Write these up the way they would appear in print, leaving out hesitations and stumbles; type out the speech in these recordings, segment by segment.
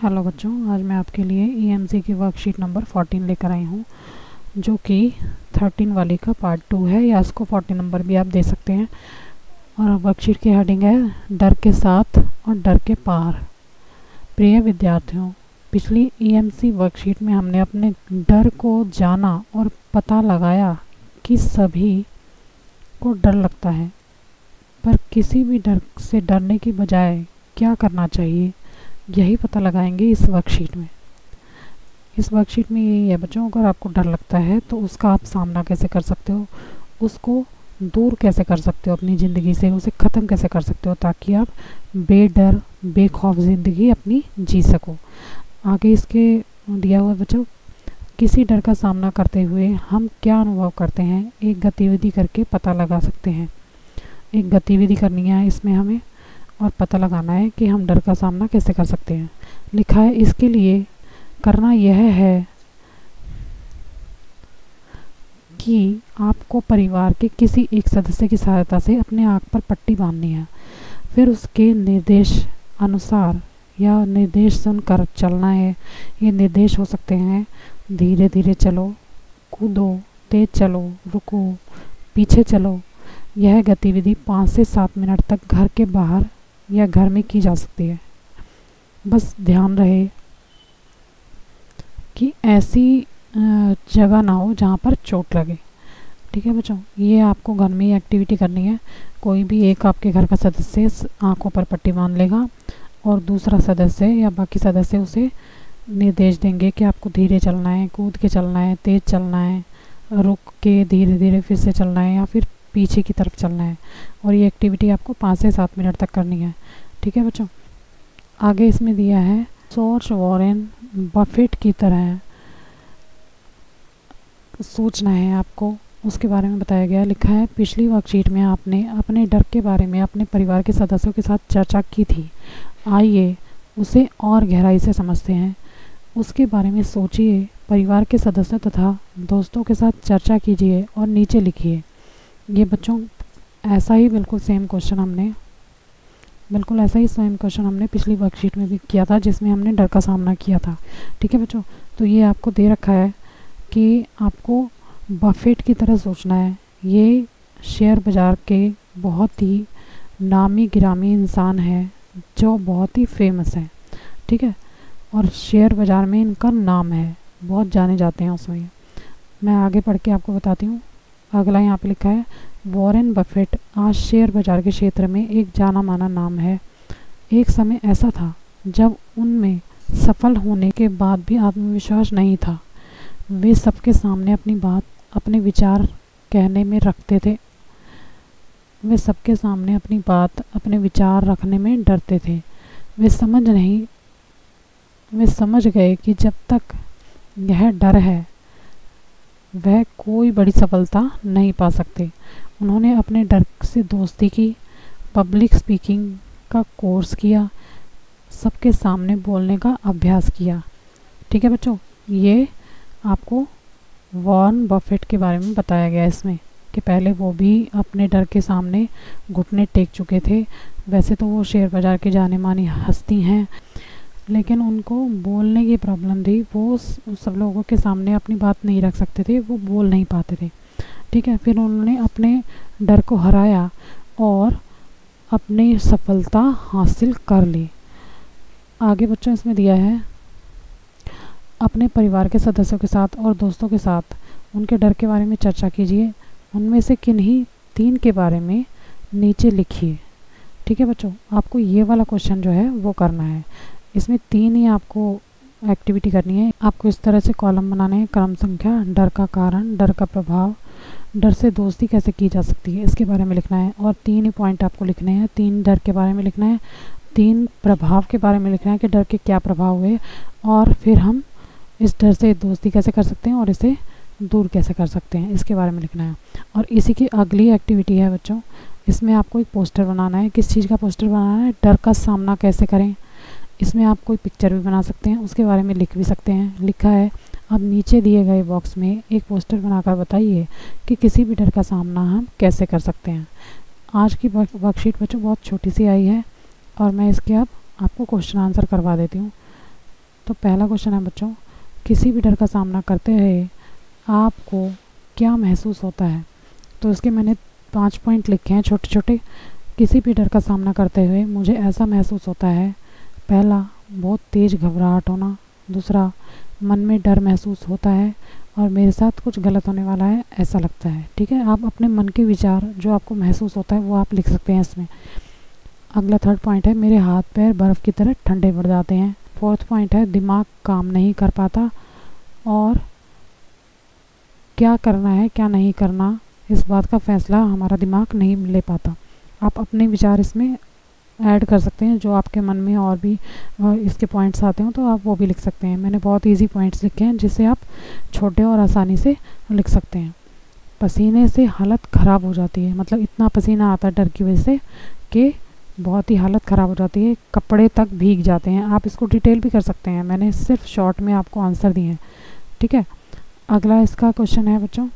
Hello बच्चों, आज मैं आपके लिए ईएमसी की वर्कशीट नंबर 14 लेकर आई हूँ, जो कि 13 वाली का पार्ट 2 है, या इसको 14 नंबर भी आप दे सकते हैं। और वर्कशीट की हेडिंग है डर के साथ और डर के पार। प्रिय विद्यार्थियों, पिछली ईएमसी वर्कशीट में हमने अपने डर को जाना और पता लगाया कि सभी को डर लगता है, पर किसी भी डर से डरने की बजाय क्या करना चाहिए, यही पता लगाएंगे इस वर्कशीट में। इस वर्कशीट में यही है बच्चों, अगर आपको डर लगता है तो उसका आप सामना कैसे कर सकते हो, उसको दूर कैसे कर सकते हो अपनी ज़िंदगी से, उसे ख़त्म कैसे कर सकते हो ताकि आप बेडर बेखौफ ज़िंदगी अपनी जी सको। आगे इसके दिया हुआ बच्चों, किसी डर का सामना करते हुए हम क्या अनुभव करते हैं, एक गतिविधि करके पता लगा सकते हैं। एक गतिविधि करनी है इसमें हमें, और पता लगाना है कि हम डर का सामना कैसे कर सकते हैं। लिखा है इसके लिए करना यह है कि आपको परिवार के किसी एक सदस्य की सहायता से अपने आँख पर पट्टी बांधनी है, फिर उसके निर्देश अनुसार या निर्देश सुनकर चलना है। ये निर्देश हो सकते हैं धीरे धीरे चलो, कूदो, तेज चलो, रुको, पीछे चलो। यह गतिविधि 5 से 7 मिनट तक घर के बाहर या घर में की जा सकती है। बस ध्यान रहे कि ऐसी जगह ना हो जहाँ पर चोट लगे। ठीक है बच्चों, ये आपको घर में ही एक्टिविटी करनी है। कोई भी एक आपके घर का सदस्य आंखों पर पट्टी बांध लेगा और दूसरा सदस्य या बाकी सदस्य उसे निर्देश देंगे कि आपको धीरे चलना है, कूद के चलना है, तेज़ चलना है, रुक के धीरे धीरे फिर से चलना है, या फिर पीछे की तरफ चलना है। और ये एक्टिविटी आपको 5 से 7 मिनट तक करनी है। ठीक है बच्चों, आगे इसमें दिया है जॉर्ज वॉरेन बफेट की तरह सोचना है आपको, उसके बारे में बताया गया। लिखा है पिछली वर्कशीट में आपने अपने डर के बारे में अपने परिवार के सदस्यों के साथ चर्चा की थी। आइए उसे और गहराई से समझते हैं। उसके बारे में सोचिए, परिवार के सदस्यों तथा दोस्तों के साथ चर्चा कीजिए और नीचे लिखिए। ये बच्चों ऐसा ही बिल्कुल सेम क्वेश्चन हमने पिछली वर्कशीट में भी किया था, जिसमें हमने डर का सामना किया था। ठीक है बच्चों, तो ये आपको दे रखा है कि आपको बफेट की तरह सोचना है। ये शेयर बाज़ार के बहुत ही नामी गिरामी इंसान है, जो बहुत ही फेमस है। ठीक है, और शेयर बाज़ार में इनका नाम है, बहुत जाने जाते हैं उसमें। मैं आगे पढ़ के आपको बताती हूँ। अगला यहाँ पे लिखा है वॉरेन बफेट आज शेयर बाज़ार के क्षेत्र में एक जाना माना नाम है। एक समय ऐसा था जब उनमें सफल होने के बाद भी आत्मविश्वास नहीं था। वे सबके सामने अपनी बात, अपने विचार कहने में रखते थे। वे सबके सामने अपनी बात, अपने विचार रखने में डरते थे। वे समझ गए कि जब तक यह डर है वह कोई बड़ी सफलता नहीं पा सकते। उन्होंने अपने डर से दोस्ती की, पब्लिक स्पीकिंग का कोर्स किया, सबके सामने बोलने का अभ्यास किया। ठीक है बच्चों, ये आपको वॉरेन बफेट के बारे में बताया गया इसमें कि पहले वो भी अपने डर के सामने घुटने टेक चुके थे। वैसे तो वो शेयर बाज़ार की जाने मानी हस्ती हैं, लेकिन उनको बोलने की प्रॉब्लम थी। वो सब लोगों के सामने अपनी बात नहीं रख सकते थे, वो बोल नहीं पाते थे। ठीक है, फिर उन्होंने अपने डर को हराया और अपनी सफलता हासिल कर ली। आगे बच्चों इसमें दिया है अपने परिवार के सदस्यों के साथ और दोस्तों के साथ उनके डर के बारे में चर्चा कीजिए। उनमें से किन्हीं 3 के बारे में नीचे लिखिए। ठीक है बच्चों, आपको ये वाला क्वेश्चन जो है वो करना है। इसमें 3 ही आपको एक्टिविटी करनी है। आपको इस तरह से कॉलम बनाने हैं, क्रम संख्या, डर का कारण, डर का प्रभाव, डर से दोस्ती कैसे की जा सकती है, इसके बारे में लिखना है। और 3 ही पॉइंट आपको लिखने हैं। 3 डर के बारे में लिखना है, 3 प्रभाव के बारे में लिखना है कि डर के क्या प्रभाव हुए, और फिर हम इस डर से दोस्ती कैसे कर सकते हैं और इसे दूर कैसे कर सकते हैं, इसके बारे में लिखना है। और इसी की अगली एक्टिविटी है बच्चों, इसमें आपको एक पोस्टर बनाना है। किस चीज़ का पोस्टर बनाना है? डर का सामना कैसे करें। इसमें आप कोई पिक्चर भी बना सकते हैं, उसके बारे में लिख भी सकते हैं। लिखा है अब नीचे दिए गए बॉक्स में एक पोस्टर बनाकर बताइए कि किसी भी डर का सामना हम कैसे कर सकते हैं। आज की वर्कशीट बच्चों बहुत छोटी सी आई है, और मैं इसके अब आपको क्वेश्चन आंसर करवा देती हूँ। तो पहला क्वेश्चन है बच्चों, किसी भी डर का सामना करते हुए आपको क्या महसूस होता है। तो इसके मैंने 5 पॉइंट लिखे हैं छोटे छोटे। किसी भी डर का सामना करते हुए मुझे ऐसा महसूस होता है, पहला बहुत तेज़ घबराहट होना, दूसरा मन में डर महसूस होता है और मेरे साथ कुछ गलत होने वाला है ऐसा लगता है। ठीक है, आप अपने मन के विचार जो आपको महसूस होता है वो आप लिख सकते हैं इसमें। अगला 3rd पॉइंट है, मेरे हाथ पैर बर्फ़ की तरह ठंडे पड़ जाते हैं। 4th पॉइंट है, दिमाग काम नहीं कर पाता और क्या करना है क्या नहीं करना इस बात का फ़ैसला हमारा दिमाग नहीं ले पाता। आप अपने विचार इसमें ऐड कर सकते हैं, जो आपके मन में और भी इसके पॉइंट्स आते हो तो आप वो भी लिख सकते हैं। मैंने बहुत इजी पॉइंट्स लिखे हैं जिससे आप छोटे और आसानी से लिख सकते हैं। पसीने से हालत ख़राब हो जाती है, मतलब इतना पसीना आता है डर की वजह से कि बहुत ही हालत ख़राब हो जाती है, कपड़े तक भीग जाते हैं। आप इसको डिटेल भी कर सकते हैं, मैंने सिर्फ शॉर्ट में आपको आंसर दिए हैं। ठीक है, अगला इसका क्वेश्चन है बच्चों,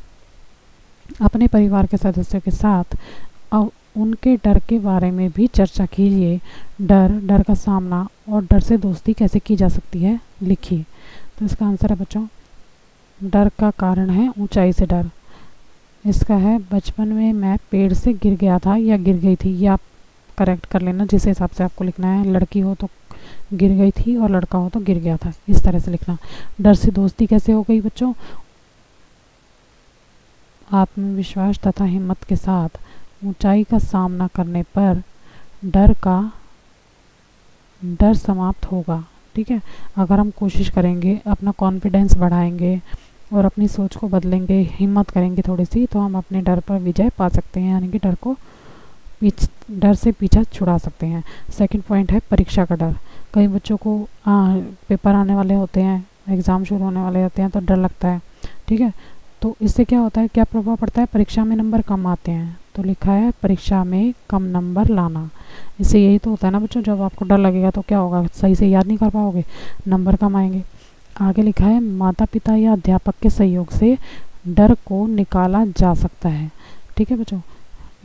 अपने परिवार के सदस्यों के साथ उनके डर के बारे में भी चर्चा कीजिए। डर का सामना और डर से दोस्ती कैसे की जा सकती है, लिखिए। तो इसका आंसर है बच्चों, डर का कारण है ऊंचाई से डर। इसका है, बचपन में मैं पेड़ से गिर गया था या गिर गई थी। ये आप करेक्ट कर लेना जिस हिसाब से आपको लिखना है। लड़की हो तो गिर गई थी और लड़का हो तो गिर गया था, इस तरह से लिखना। डर से दोस्ती कैसे हो गई बच्चों, आत्मविश्वास तथा हिम्मत के साथ ऊंचाई का सामना करने पर डर समाप्त होगा। ठीक है, अगर हम कोशिश करेंगे, अपना कॉन्फिडेंस बढ़ाएंगे और अपनी सोच को बदलेंगे, हिम्मत करेंगे थोड़ी सी, तो हम अपने डर पर विजय पा सकते हैं, यानी कि डर से पीछा छुड़ा सकते हैं। 2nd पॉइंट है, परीक्षा का डर। कई बच्चों को पेपर आने वाले होते हैं, एग्ज़ाम शुरू होने वाले होते हैं तो डर लगता है। ठीक है, तो इससे क्या होता है, क्या प्रभाव पड़ता है, परीक्षा में नंबर कम आते हैं। तो लिखा है, परीक्षा में कम नंबर लाना। इससे यही तो होता है ना बच्चों, जब आपको डर लगेगा तो क्या होगा, सही से याद नहीं कर पाओगे, नंबर कम आएंगे। आगे लिखा है, माता पिता या अध्यापक के सहयोग से डर को निकाला जा सकता है। ठीक है बच्चों,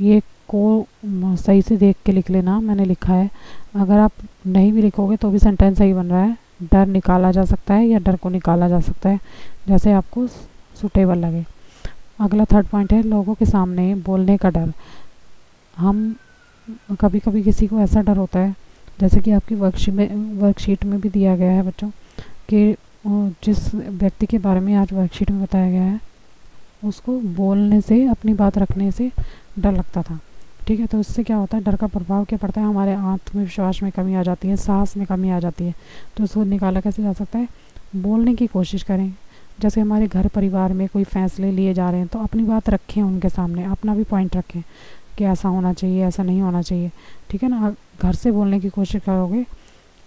ये को सही से देख के लिख लेना, मैंने लिखा है। अगर आप नहीं भी लिखोगे तो भी सेंटेंस सही बन रहा है। डर निकाला जा सकता है या डर को निकाला जा सकता है, जैसे आपको सूटेबल लगे। अगला 3rd पॉइंट है, लोगों के सामने बोलने का डर। हम कभी कभी किसी को ऐसा डर होता है, जैसे कि आपकी वर्कशीट में भी दिया गया है बच्चों, कि जिस व्यक्ति के बारे में आज वर्कशीट में बताया गया है उसको बोलने से, अपनी बात रखने से डर लगता था। ठीक है, तो इससे क्या होता है, डर का प्रभाव क्या पड़ता है, हमारे आत्मविश्वास में कमी आ जाती है, साहस में कमी आ जाती है। तो उसको निकाला कैसे जा सकता है, बोलने की कोशिश करें। जैसे हमारे घर परिवार में कोई फैसले लिए जा रहे हैं तो अपनी बात रखें उनके सामने, अपना भी पॉइंट रखें कि ऐसा होना चाहिए, ऐसा नहीं होना चाहिए। ठीक है ना, घर से बोलने की कोशिश करोगे,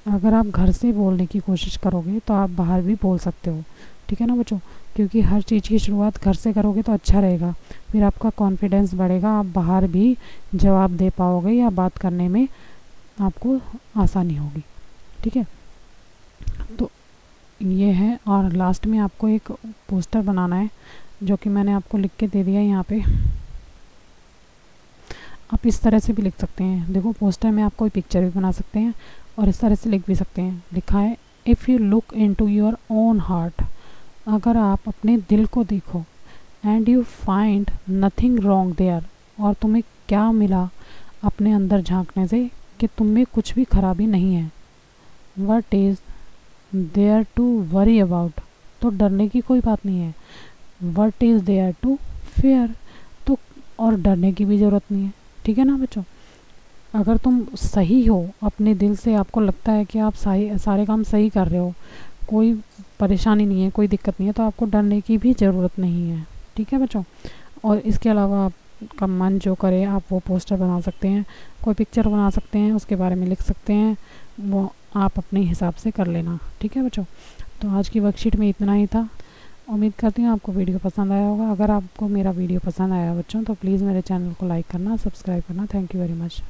अगर आप घर से बोलने की कोशिश करोगे तो आप बाहर भी बोल सकते हो। ठीक है ना बच्चों, क्योंकि हर चीज़ की शुरुआत घर से करोगे तो अच्छा रहेगा, फिर आपका कॉन्फिडेंस बढ़ेगा, आप बाहर भी जवाब दे पाओगे या बात करने में आपको आसानी होगी। ठीक है, तो ये है। और लास्ट में आपको एक पोस्टर बनाना है, जो कि मैंने आपको लिख के दे दिया है यहाँ पे। आप इस तरह से भी लिख सकते हैं, देखो पोस्टर में आप कोई पिक्चर भी बना सकते हैं और इस तरह से लिख भी सकते हैं। लिखा है, if you look into your own heart, अगर आप अपने दिल को देखो, and you find nothing wrong there, और तुम्हें क्या मिला अपने अंदर झांकने से कि तुम में कुछ भी खराबी नहीं है, what is there to worry about, तो डरने की कोई बात नहीं है। What is there to fear, तो और डरने की भी ज़रूरत नहीं है। ठीक है ना बच्चों, अगर तुम सही हो अपने दिल से, आपको लगता है कि आप सारे काम सही कर रहे हो, कोई परेशानी नहीं है, कोई दिक्कत नहीं है, तो आपको डरने की भी ज़रूरत नहीं है। ठीक है बच्चों, और इसके अलावा आपका मन जो करे आप वो पोस्टर बना सकते हैं, कोई पिक्चर बना सकते हैं, उसके बारे में लिख सकते हैं, वो आप अपने हिसाब से कर लेना। ठीक है बच्चों, तो आज की वर्कशीट में इतना ही था। उम्मीद करती हूँ आपको वीडियो पसंद आया होगा। अगर आपको मेरा वीडियो पसंद आया बच्चों तो प्लीज़ मेरे चैनल को लाइक करना, सब्सक्राइब करना। Thank you very much.